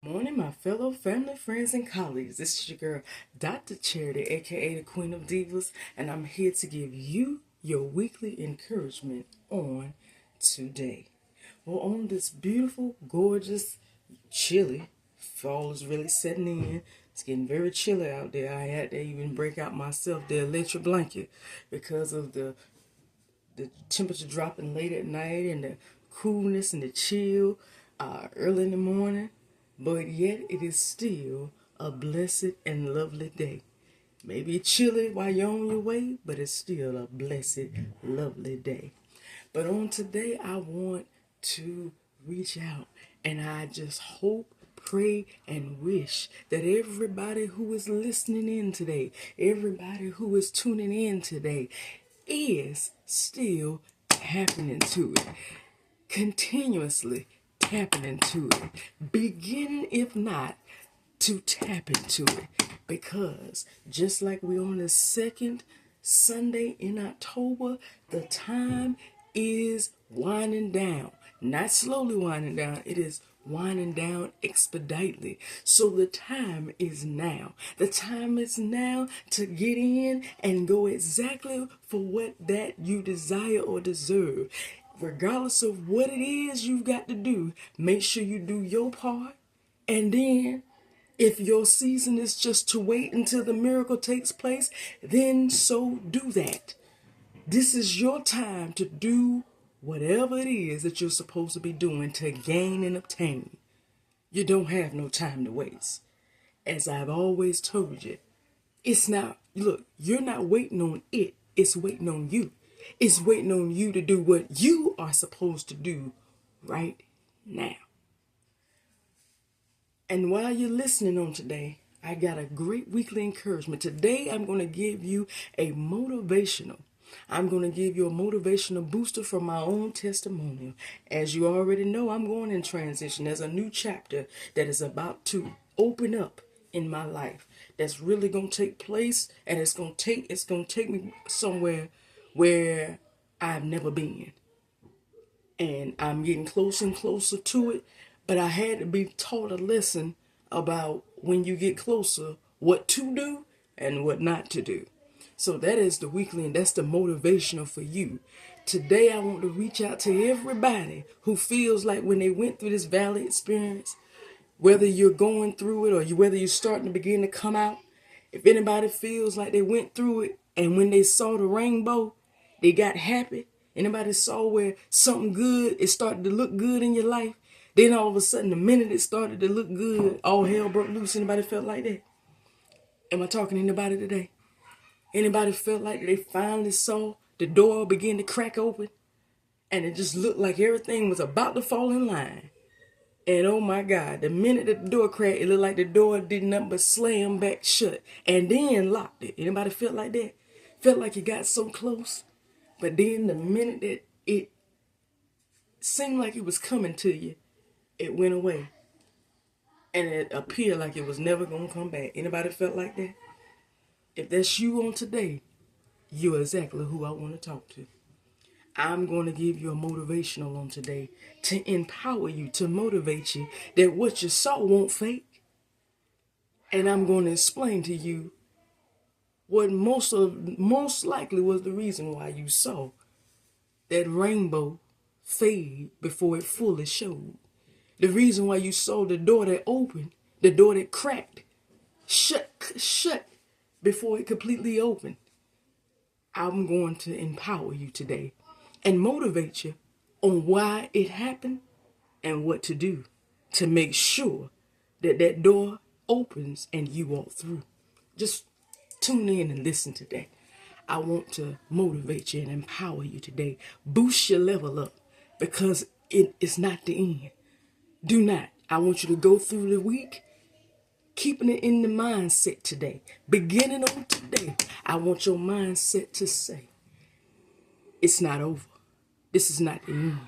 Morning, my fellow family, friends, and colleagues. This is your girl, Dr. Charity, aka the Queen of Divas, and I'm here to give you your weekly encouragement on today. Well, on this beautiful, gorgeous, chilly fall is really setting in. It's getting very chilly out there. I had to even break out myself the electric blanket because of the temperature dropping late at night and the coolness and the chill early in the morning. But yet it is still a blessed and lovely day. Maybe chilly while you're on your way, but it's still a blessed, lovely day. But on today, I want to reach out and I just hope, pray, and wish that everybody who is listening in today, everybody who is tuning in today, is still tapping into it, continuously tapping into it, beginning, if not, to tap into it. Because just like we're on the second Sunday in October, the time is winding down. Not slowly winding down, it is winding down expeditiously. So the time is now. The time is now to get in and go exactly for what that you desire or deserve. Regardless of what it is you've got to do, make sure you do your part. And then if your season is just to wait until the miracle takes place, then so do that. This is your time to do whatever it is that you're supposed to be doing to gain and obtain. You don't have no time to waste. As I've always told you, it's not, look, you're not waiting on it. It's waiting on you. It's waiting on you to do what you are supposed to do right now. And while you're listening on today, I got a great weekly encouragement. Today, I'm going to give you I'm going to give you a motivational booster from my own testimonial. As you already know, I'm going in transition. There's a new chapter that is about to open up in my life that's really going to take place, and it's going to take me somewhere where I've never been. And I'm getting closer and closer to it, but I had to be taught a lesson about when you get closer, what to do and what not to do. So that is the weekly, and that's the motivational for you. Today I want to reach out to everybody who feels like when they went through this valley experience, whether you're going through it or whether you're starting to begin to come out, if anybody feels like they went through it and when they saw the rainbow, they got happy. Anybody saw where something good, it started to look good in your life. Then all of a sudden, the minute it started to look good, all hell broke loose. Anybody felt like that? Am I talking to anybody today? Anybody felt like they finally saw the door begin to crack open and it just looked like everything was about to fall in line? And oh my God, the minute that the door cracked, it looked like the door did nothing but slam back shut and then locked it. Anybody felt like that? Felt like you got so close, but then the minute that it seemed like it was coming to you, it went away. And it appeared like it was never going to come back. Anybody felt like that? If that's you on today, you're exactly who I want to talk to. I'm going to give you a motivational on today to empower you, to motivate you that what you saw won't fake. And I'm going to explain to you what most likely was the reason why you saw that rainbow fade before it fully showed. The reason why you saw the door that opened, the door that cracked, shut before it completely opened. I'm going to empower you today and motivate you on why it happened and what to do to make sure that that door opens and you walk through. Just tune in and listen today. I want to motivate you and empower you today. Boost your level up because it is not the end. Do not. I want you to go through the week keeping it in the mindset today. Beginning on today, I want your mindset to say, it's not over. This is not the end.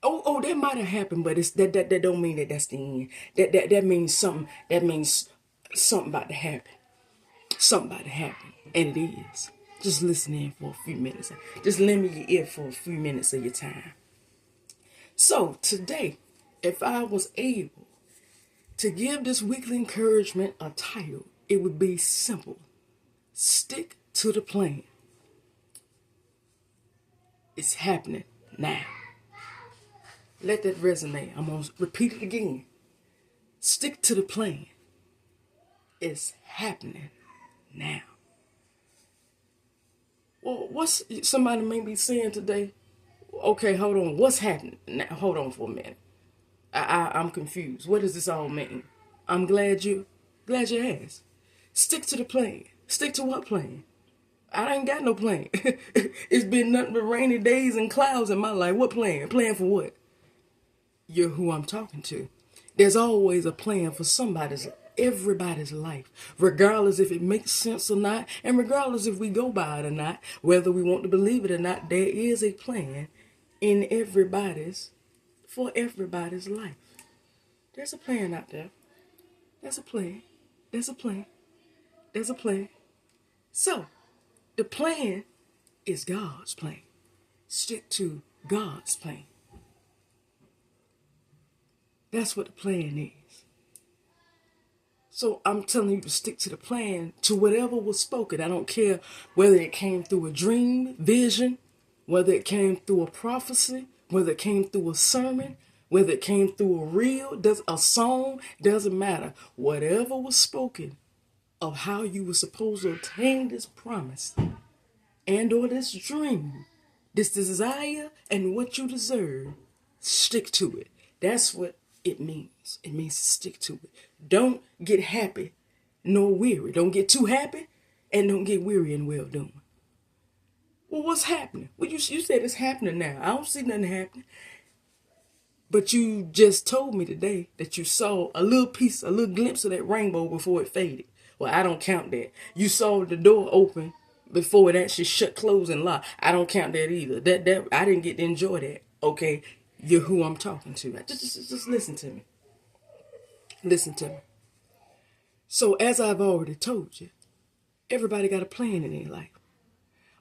Oh, that might have happened, but that don't mean that that's the end. That means something. That means something about to happen. Something about to happen, and it is. Just listen in for a few minutes. Just lend me your ear for a few minutes of your time. So today, if I was able To give this weekly encouragement a title, it would be simple. Stick to the plan. It's happening now. Let that resonate. I'm going to repeat it again. Stick to the plan. It's happening now. Well, what's somebody may be saying today? Okay, hold on. What's happening? Now, hold on for a minute. I'm confused. What does this all mean? I'm glad you asked. Stick to the plan. Stick to what plan? I ain't got no plan. It's been nothing but rainy days and clouds in my life. What plan? Plan for what? You're who I'm talking to. There's always a plan for everybody's life, regardless if it makes sense or not, and regardless if we go by it or not, whether we want to believe it or not, there is a plan for everybody's life. There's a plan out there. There's a plan. There's a plan. There's a plan. So, the plan is God's plan. Stick to God's plan. That's what the plan is. So I'm telling you to stick to the plan, to whatever was spoken. I don't care whether it came through a dream, vision, whether it came through a prophecy, whether it came through a sermon, whether it came through a reel, a song, doesn't matter. Whatever was spoken of how you were supposed to attain this promise and or this dream, this desire and what you deserve, stick to it. That's what it means. It means to stick to it. Don't get happy nor weary. Don't get too happy and don't get weary in well doing. Well, what's happening? Well, you said it's happening now. I don't see nothing happening. But you just told me today that you saw a little glimpse of that rainbow before it faded. Well, I don't count that. You saw the door open before it actually shut, closed, and locked. I don't count that either. That I didn't get to enjoy that. Okay, you're who I'm talking to. Just listen to me. Listen to me. So as I've already told you, everybody got a plan in their life.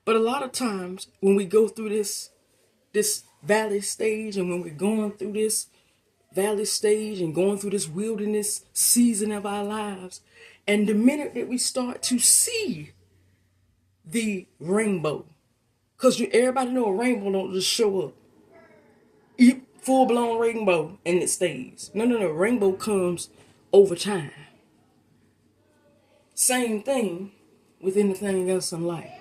But a lot of times when we go through this valley stage, and when we're going through this valley stage and going through this wilderness season of our lives, and the minute that we start to see the rainbow, because everybody know a rainbow don't just show up. Full-blown rainbow and it stays. No. Rainbow comes over time. Same thing with anything else in life.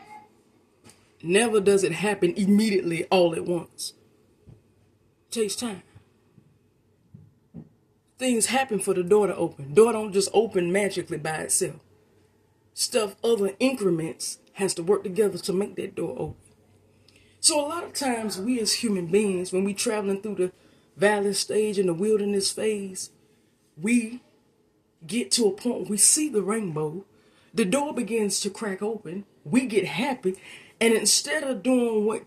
Never does it happen immediately all at once. It takes time. Things happen for the door to open. Door don't just open magically by itself. Other increments has to work together to make that door open. So a lot of times we as human beings, when we traveling through the valley stage and the wilderness phase, we get to a point where we see the rainbow, the door begins to crack open, we get happy, and instead of doing what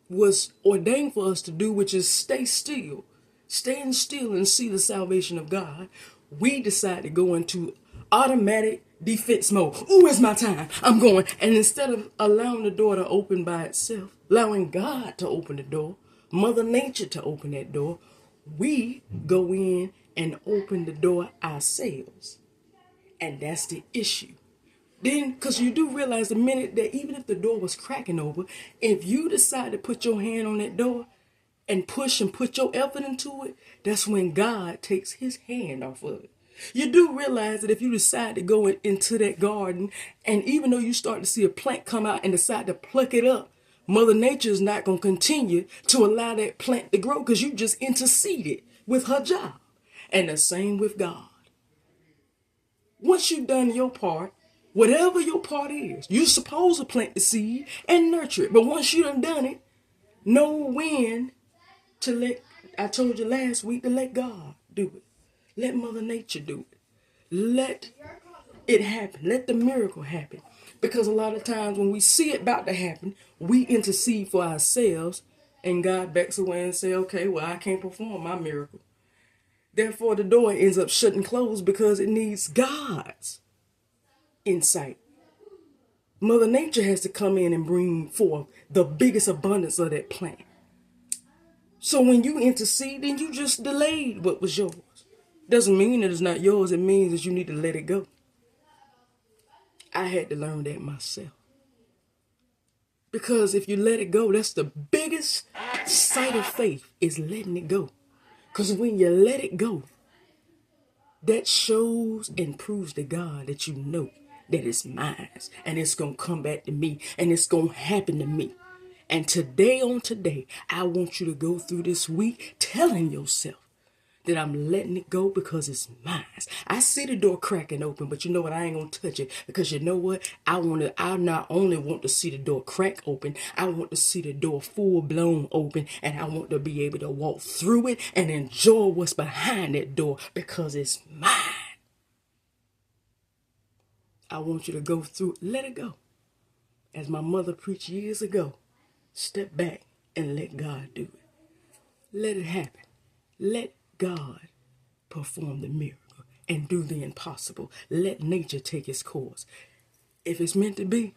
was ordained for us to do, which is stand still and see the salvation of God, we decide to go into automatic defense mode. Ooh, it's my time. I'm going. And instead of allowing the door to open by itself, allowing God to open the door, Mother Nature to open that door, we go in and open the door ourselves. And that's the issue. Then, because you do realize the minute that even if the door was cracking over, if you decide to put your hand on that door and push and put your effort into it, that's when God takes his hand off of it. You do realize that if you decide to go into that garden, and even though you start to see a plant come out and decide to pluck it up, Mother Nature is not going to continue to allow that plant to grow because you just interceded with her job. And the same with God. Once you've done your part, whatever your part is, you're supposed to plant the seed and nurture it. But once you done it, know when to I told you last week to let God do it. Let Mother Nature do it. Let it happen. Let the miracle happen. Because a lot of times when we see it about to happen, we intercede for ourselves and God backs away and say, okay, well, I can't perform my miracle. Therefore, the door ends up shutting closed because it needs God's insight. Mother Nature has to come in and bring forth the biggest abundance of that plant. So when you intercede, then you just delayed what was yours. Doesn't mean that it's not yours. It means that you need to let it go. I had to learn that myself. Because if you let it go, that's the biggest sight of faith, is letting it go. Because when you let it go, that shows and proves to God that you know that it's mine. And it's going to come back to me. And it's going to happen to me. And today on today, I want you to go through this week telling yourself that I'm letting it go because it's mine. I see the door cracking open, but you know what? I ain't gonna touch it, because you know what? I not only want to see the door crack open, I want to see the door full blown open, and I want to be able to walk through it and enjoy what's behind that door because it's mine. I want you to go through, let it go. As my mother preached years ago, step back and let God do it. Let it happen. Let God perform the miracle and do the impossible. Let nature take its course. If it's meant to be,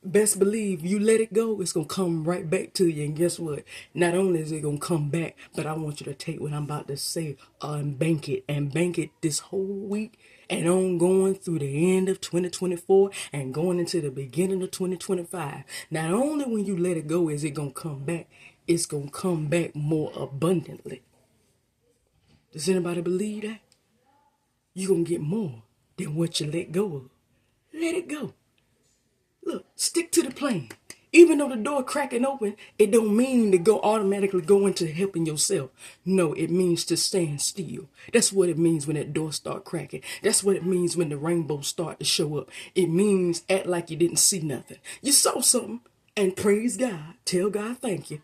best believe you let it go, it's going to come right back to you. And guess what? Not only is it going to come back, but I want you to take what I'm about to say and bank it this whole week and ongoing through the end of 2024 and going into the beginning of 2025. Not only when you let it go is it going to come back, it's going to come back more abundantly. Does anybody believe that? You're going to get more than what you let go of. Let it go. Look, stick to the plan. Even though the door cracking open, it don't mean to go automatically go into helping yourself. No, it means to stand still. That's what it means when that door start cracking. That's what it means when the rainbows start to show up. It means act like you didn't see nothing. You saw something and praise God. Tell God thank you.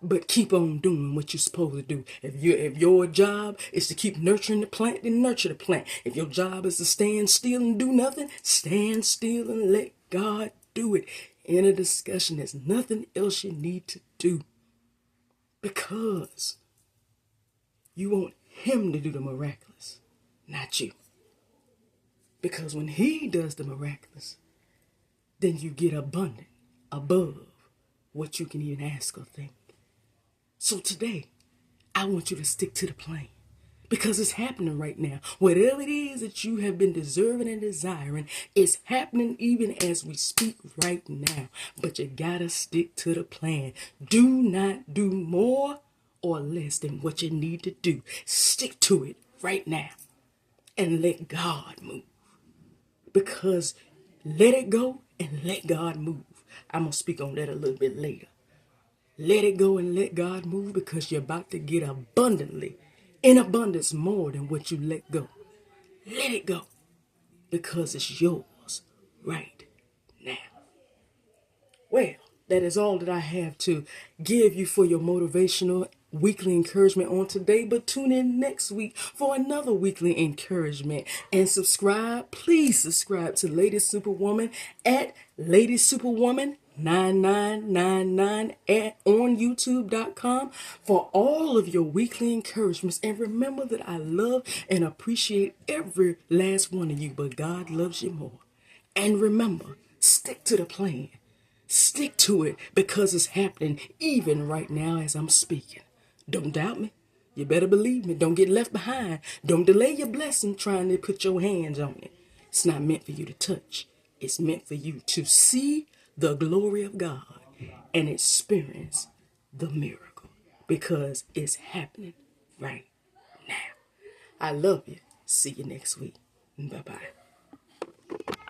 But keep on doing what you're supposed to do. If your job is to keep nurturing the plant, then nurture the plant. If your job is to stand still and do nothing, stand still and let God do it. In a discussion, there's nothing else you need to do. Because you want him to do the miraculous, not you. Because when he does the miraculous, then you get abundant, above what you can even ask or think. So today, I want you to stick to the plan, because it's happening right now. Whatever it is that you have been deserving and desiring, it's happening even as we speak right now. But you gotta stick to the plan. Do not do more or less than what you need to do. Stick to it right now and let God move. Because let it go and let God move. I'm gonna speak on that a little bit later. Let it go and let God move, because you're about to get abundantly, in abundance, more than what you let go. Let it go, because it's yours right now. Well, that is all that I have to give you for your motivational weekly encouragement on today. But tune in next week for another weekly encouragement. And subscribe, please subscribe to Lady Superwoman at Lady Superwoman 9999 on youtube.com for all of your weekly encouragements. And remember that I love and appreciate every last one of you, but God loves you more. And remember, stick to the plan. Stick to it, because it's happening even right now as I'm speaking. Don't doubt me. You better believe me. Don't get left behind. Don't delay your blessing trying to put your hands on it. It's not meant for you to touch. It's meant for you to see the glory of God and experience the miracle, because it's happening right now. I love you. See you next week. Bye-bye.